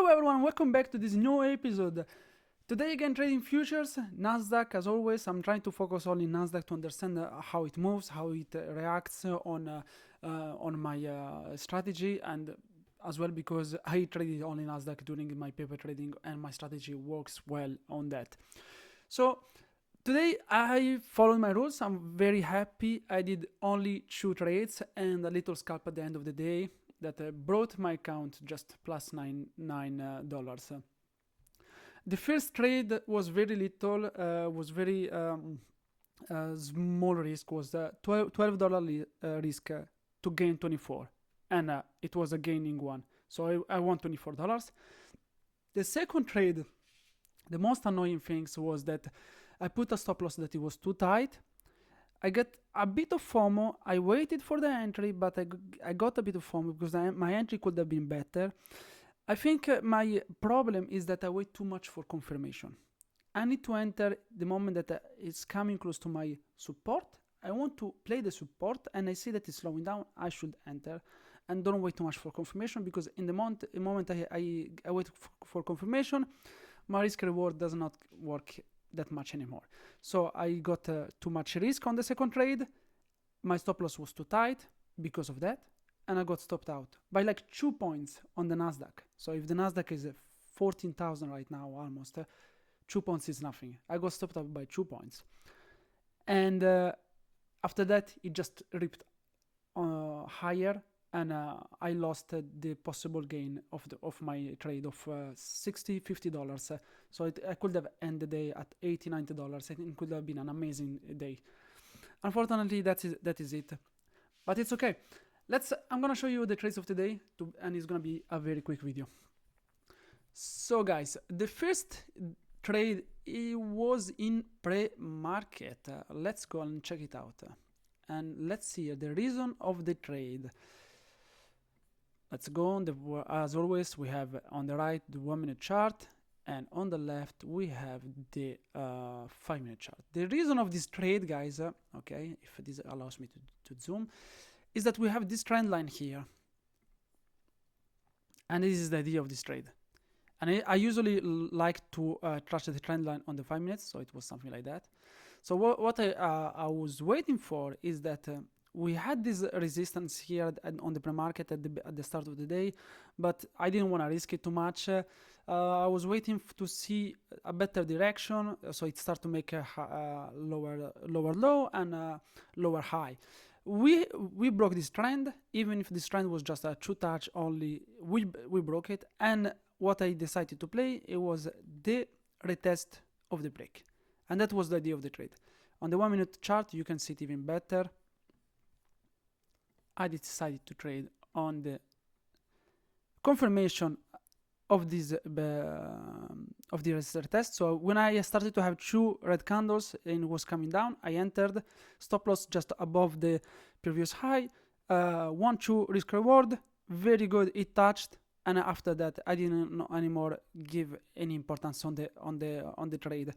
Hello everyone, welcome back to this new episode. Today again trading futures, Nasdaq as always. I'm trying to focus only Nasdaq to understand how it moves, how it reacts on my strategy, and as well because I traded only Nasdaq during my paper trading and my strategy works well on that. So today I followed my rules. I'm very happy. I did only 2 trades and a little scalp at the end of the day that brought my account just plus $9. The first trade was very little, was very small risk, was $12 risk to gain 24, and it was a gaining one, so I won $24. The second trade, the most annoying things was that I put a stop loss that it was too tight. I got a bit of FOMO. I waited for the entry, but I got a bit of FOMO because my entry could have been better. I think my problem is that I wait too much for confirmation. I need to enter the moment that it's coming close to my support. I want to play the support and I see that it's slowing down. I should enter and don't wait too much for confirmation, because in the moment I wait for confirmation, my risk reward does not work that much anymore. So I got too much risk on the second trade. My stop loss was too tight because of that, and I got stopped out by like 2 points on the Nasdaq. So if the Nasdaq is 14,000 right now, almost 2 points is nothing. I got stopped out by 2 points, and after that it just ripped higher, and I lost the possible gain of my trade of $50. So I could have ended the day at $80-90. It could have been an amazing day. Unfortunately, that is it. But it's okay. I'm gonna show you the trades of today, and it's gonna be a very quick video. So guys, the first trade, it was in pre-market. Let's go and check it out. And let's see the reason of the trade. Let's go on as always, we have on the right the 1 minute chart, and on the left we have the 5 minute chart. The reason of this trade, guys, okay, if this allows me to zoom, is that we have this trend line here, and this is the idea of this trade. And I usually like to trash the trend line on the 5 minutes, so it was something like that. So what I was waiting for is that we had this resistance here on the pre-market at the start of the day, but I didn't want to risk it too much. I was waiting to see a better direction, so it started to make a lower low and a lower high. We broke this trend, even if this trend was just a 2 touch only. We broke it, and what I decided to play, it was the retest of the break, and that was the idea of the trade. On the 1 minute chart, you can see it even better. I decided to trade on the confirmation of this retest. So when I started to have 2 red candles and it was coming down, I entered, stop loss just above the previous high, 1-2 risk reward, very good, it touched, and after that I didn't anymore give any importance on the trade.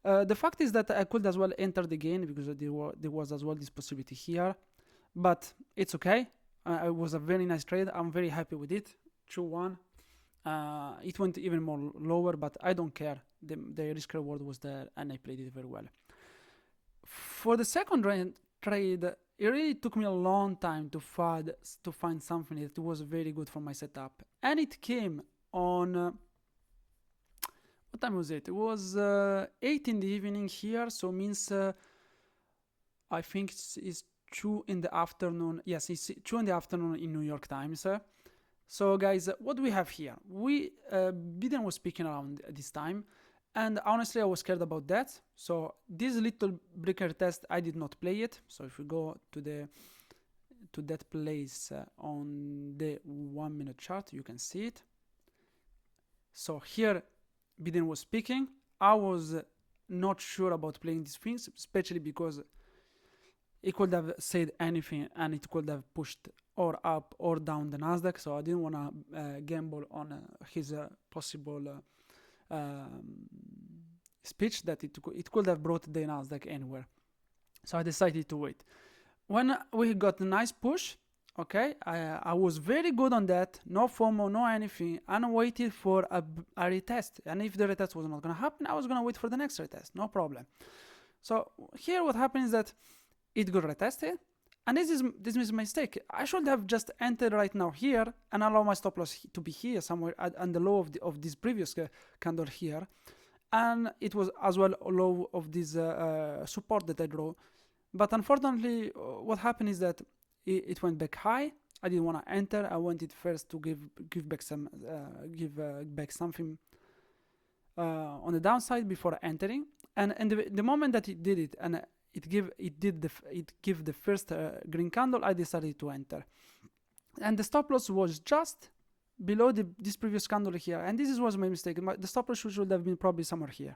The fact is that I could as well enter the gain, because there was as well this possibility here, but it's okay. It was a very nice trade. I'm very happy with it. 2-1. It went even more lower, but I don't care. The risk reward was there, and I played it very well. For the second trade, it really took me a long time to find something that was very good for my setup, and it came on what time was it? It was 8 in the evening here, so means I think it's 2 in the afternoon. Yes, it's 2 in the afternoon in New York times. So guys, what do we have here? Biden was speaking around this time, and honestly I was scared about that. So this little breaker test, I did not play it. So if we go to that place on the 1 minute chart, you can see it. So here Biden was speaking. I was not sure about playing these things, especially because it could have said anything and it could have pushed or up or down the Nasdaq. So I didn't want to gamble on his possible speech that it could have brought the Nasdaq anywhere. So I decided to wait. When we got a nice push, Okay, I was very good on that, no FOMO, no anything, and I waited for a retest. And if the retest was not gonna happen, I was gonna wait for the next retest, no problem. So here what happened is that it got retested, and this is a mistake. I should have just entered right now here and allow my stop loss to be here somewhere at the low of this previous candle here, and it was as well a low of this support that I draw. But unfortunately, what happened is that it went back high. I didn't want to enter. I wanted first to give back some back something on the downside before entering. And the moment that it did it, and it give the first green candle, I decided to enter. And the stop loss was just below this previous candle here, and this was my mistake. The stop loss should have been probably somewhere here,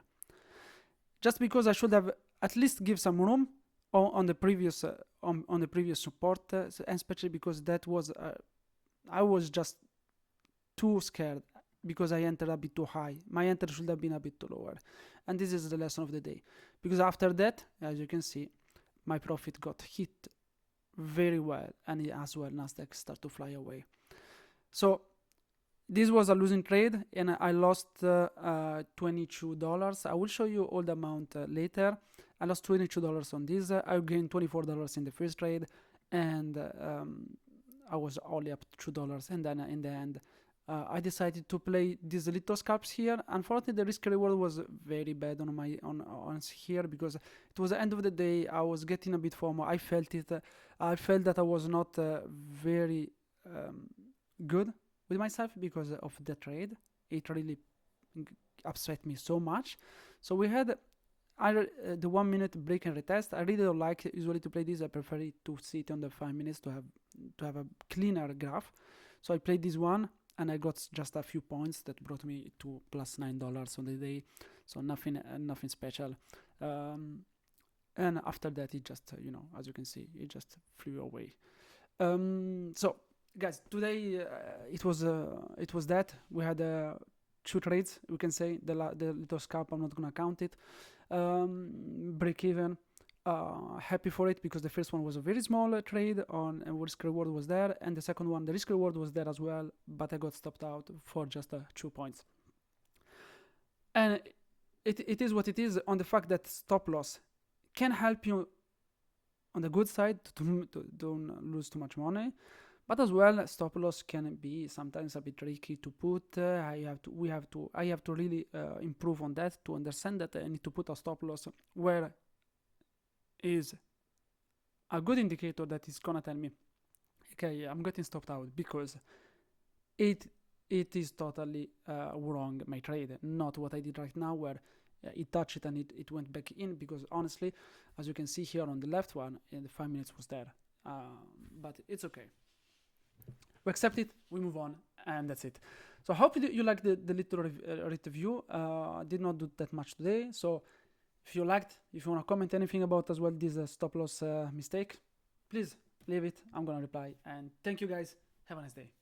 just because I should have at least give some room on the previous on the previous support, and especially because that was I was just too scared because I entered a bit too high. My enter should have been a bit too lower, and this is the lesson of the day. Because after that, as you can see, my profit got hit very well, and as well Nasdaq start to fly away. So this was a losing trade, and I lost $22. I will show you all the amount later. I lost $22 on this. I gained $24 in the first trade, and I was only up $2. And then in the end, I decided to play these little scalps here. Unfortunately, the risk reward was very bad on here, because it was the end of the day. I was getting a bit FOMO. I felt it. I felt that I was not very good with myself because of the trade. It really upset me so much. So we had the 1 minute break and retest. I really don't like usually to play this. I prefer it to sit on the 5 minutes to have a cleaner graph. So I played this one, and I got just a few points that brought me to plus $9 on the day. So nothing special. And after that, it just as you can see, it just flew away. So guys, today it was that we had 2 trades. We can say the little scalp. I'm not gonna count it. Break even. Happy for it, because the first one was a very small trade and risk reward was there, and the second one, the risk reward was there as well, but I got stopped out for just 2 points. And it is what it is, on the fact that stop loss can help you on the good side to don't lose too much money, but as well stop loss can be sometimes a bit tricky to put. I have to really improve on that, to understand that I need to put a stop loss where is a good indicator that is gonna tell me, okay, I'm getting stopped out, because it is totally wrong, my trade, not what I did right now, where it touched it and it went back in, because honestly, as you can see here on the left one, in the 5 minutes was there, but it's okay. We accept it, we move on, and that's it. So I hope you like the little review. I did not do that much today, so if you liked, if you want to comment anything about as well this stop loss mistake, please leave it. I'm gonna reply. And thank you guys. Have a nice day.